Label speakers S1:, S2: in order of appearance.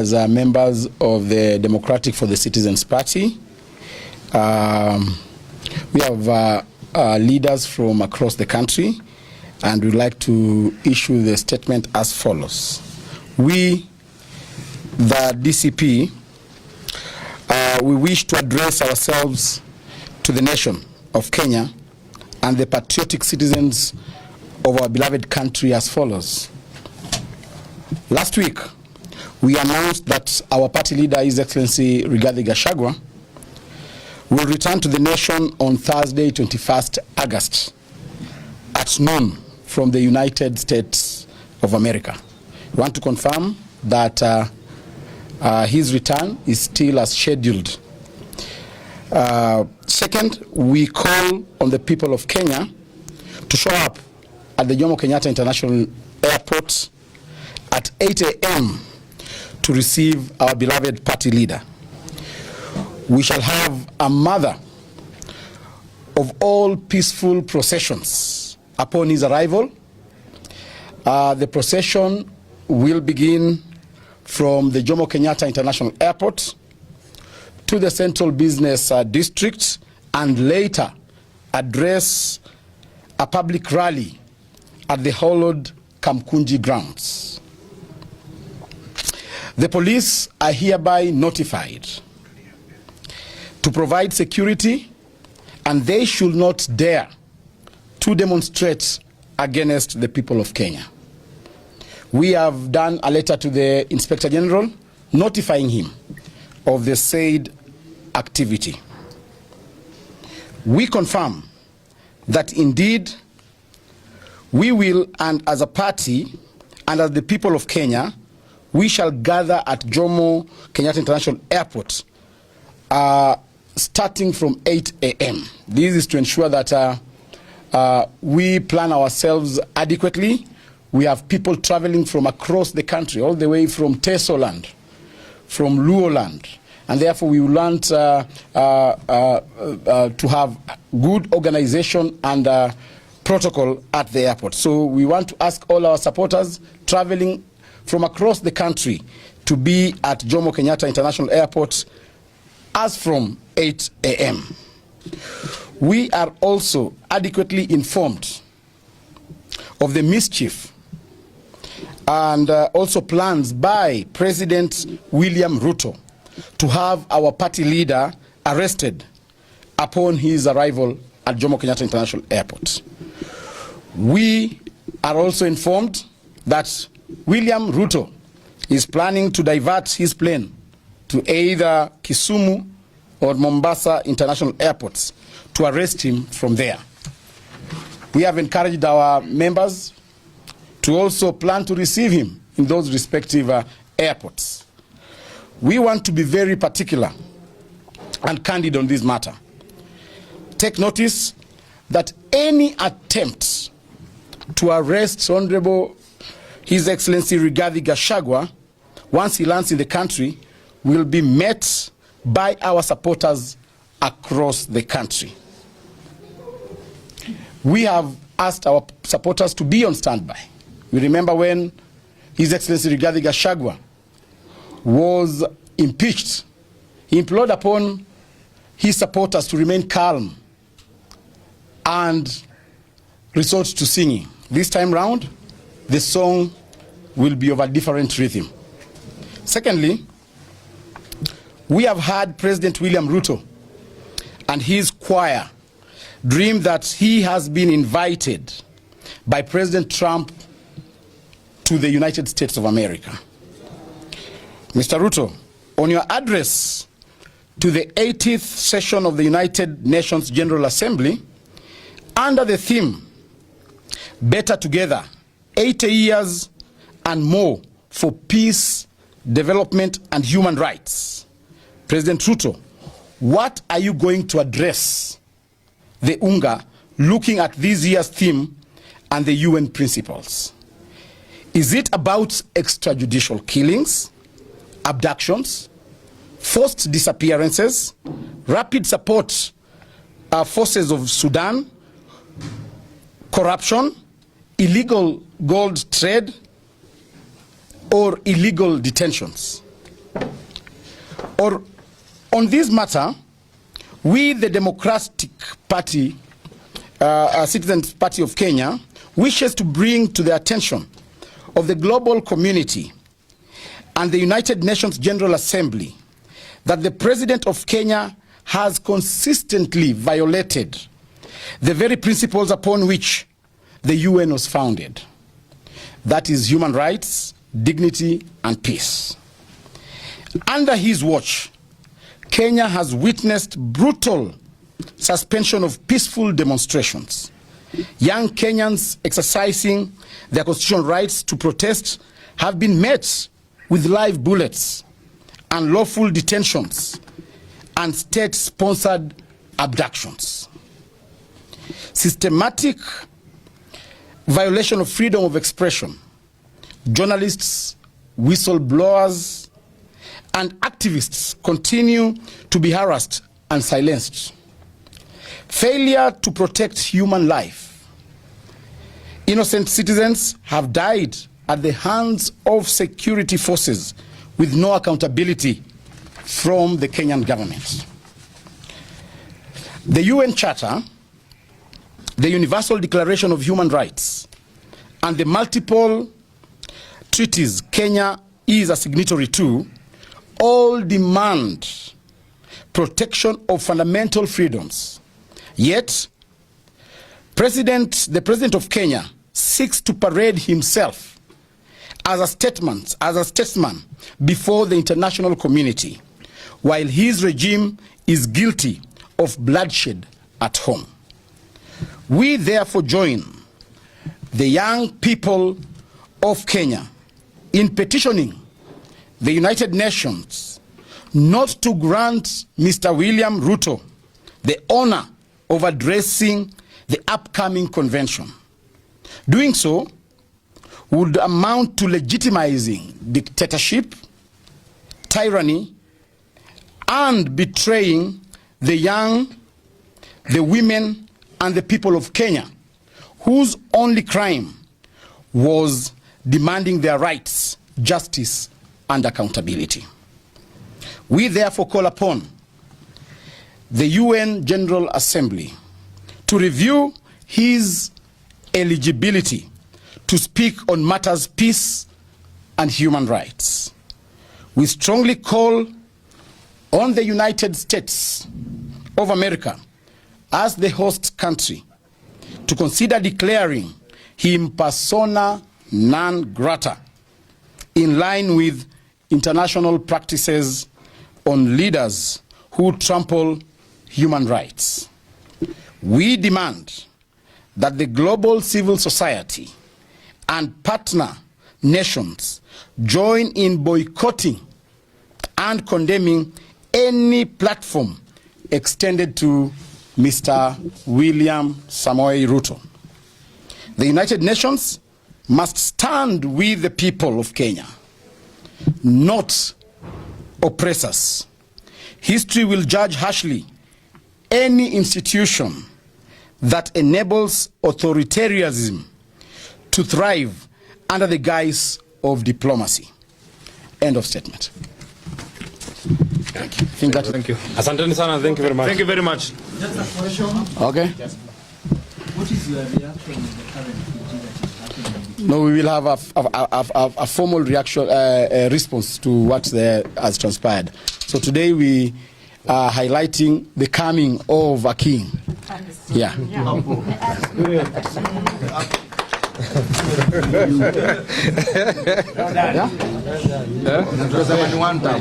S1: As members of the Democratic for the Citizens Party, we have leaders from across the country, and we'd like to issue the statement as follows. We, the DCP, we wish to address ourselves to the nation of Kenya and the patriotic citizens of our beloved country as follows. Last week, we announced that our party leader, His Excellency Gachagua, will return to the nation on Thursday, 21st August at noon from the United States of America. We want to confirm that his return is still as scheduled. Second, we call on the people of Kenya to show up at the Jomo Kenyatta International Airport at 8 a.m. to receive our beloved party leader. We shall have a mother of all peaceful processions upon his arrival. The procession will begin from the Jomo Kenyatta International Airport to the Central Business District and later address a public rally at the hallowed Kamukunji grounds. The police are hereby notified to provide security, and they should not dare to demonstrate against the people of Kenya. We have done a letter to the Inspector General notifying him of the said activity. We confirm that indeed we will, and as a party and as the people of Kenya, we shall gather at Jomo Kenyatta International Airport starting from 8 a.m. This is to ensure that we plan ourselves adequately. We have people traveling from across the country, all the way from Tesoland, from Luoland, and therefore we want to have good organization and protocol at the airport. So we want to ask all our supporters traveling from across the country to be at Jomo Kenyatta International Airport as from 8 a.m. We are also adequately informed of the mischief and also plans by President William Ruto to have our party leader arrested upon his arrival at Jomo Kenyatta International Airport. We are also informed that William Ruto is planning to divert his plane to either Kisumu or Mombasa International Airports to arrest him from there. We have encouraged our members to also plan to receive him in those respective airports. We want to be very particular and candid on this matter. Take notice that any attempt to arrest Honorable His Excellency Gachagua, once he lands in the country, will be met by our supporters across the country. We have asked our supporters to be on standby. We remember when His Excellency Gachagua was impeached, he implored upon his supporters to remain calm and resort to singing. This time round, the song will be of a different rhythm. Secondly, we have had President William Ruto and his choir dream that he has been invited by President Trump to the United States of America. Mr. Ruto, on your address to the 80th session of the United Nations General Assembly, under the theme, Better Together, 80 years and more for peace, development, and human rights. President Ruto, what are you going to address the UNGA looking at this year's theme and the UN principles? Is it about extrajudicial killings, abductions, forced disappearances, rapid support forces of Sudan, corruption, illegal gold trade, or illegal detentions? Or on this matter, we, the Democratic Party, Citizens Party of Kenya, wishes to bring to the attention of the global community and the United Nations General Assembly that the President of Kenya has consistently violated the very principles upon which the UN was founded. That is human rights, dignity, and peace. Under his watch, Kenya has witnessed brutal suspension of peaceful demonstrations. Young Kenyans exercising their constitutional rights to protest have been met with live bullets, unlawful detentions, and state-sponsored abductions. Systematic violation of freedom of expression. Journalists, whistleblowers, and activists continue to be harassed and silenced. Failure to protect human life. Innocent citizens have died at the hands of security forces with no accountability from the Kenyan government. The UN Charter, the Universal Declaration of Human Rights, and the multiple treaties Kenya is a signatory to all demand protection of fundamental freedoms. Yet, the President of Kenya seeks to parade himself as a statesman before the international community, while his regime is guilty of bloodshed at home. We therefore join the young people of Kenya in petitioning the United Nations not to grant Mr. William Ruto the honor of addressing the upcoming convention. Doing so would amount to legitimizing dictatorship, tyranny, and betraying the young, the women, and the people of Kenya, whose only crime was demanding their rights, justice, and accountability. We therefore call upon the UN General Assembly to review his eligibility to speak on matters peace and human rights. We strongly call on the United States of America as the host country to consider declaring him persona non grata in line with international practices on leaders who trample human rights. We demand that the global civil society and partner nations join in boycotting and condemning any platform extended to Mr. William Samoei Ruto. The United Nations must stand with the people of Kenya, not oppressors. History will judge harshly any institution that enables authoritarianism to thrive under the guise of diplomacy. End of statement. Thank you.
S2: Thank you. Asanteni sana. Thank you very much.
S3: Thank you very much.
S4: Just a question.
S1: Okay.
S4: Yes. What is your reaction on the current PG that is happening?
S1: No, we will have a formal reaction, response to what has transpired. So today we are highlighting the coming of a king. Yeah. Yeah.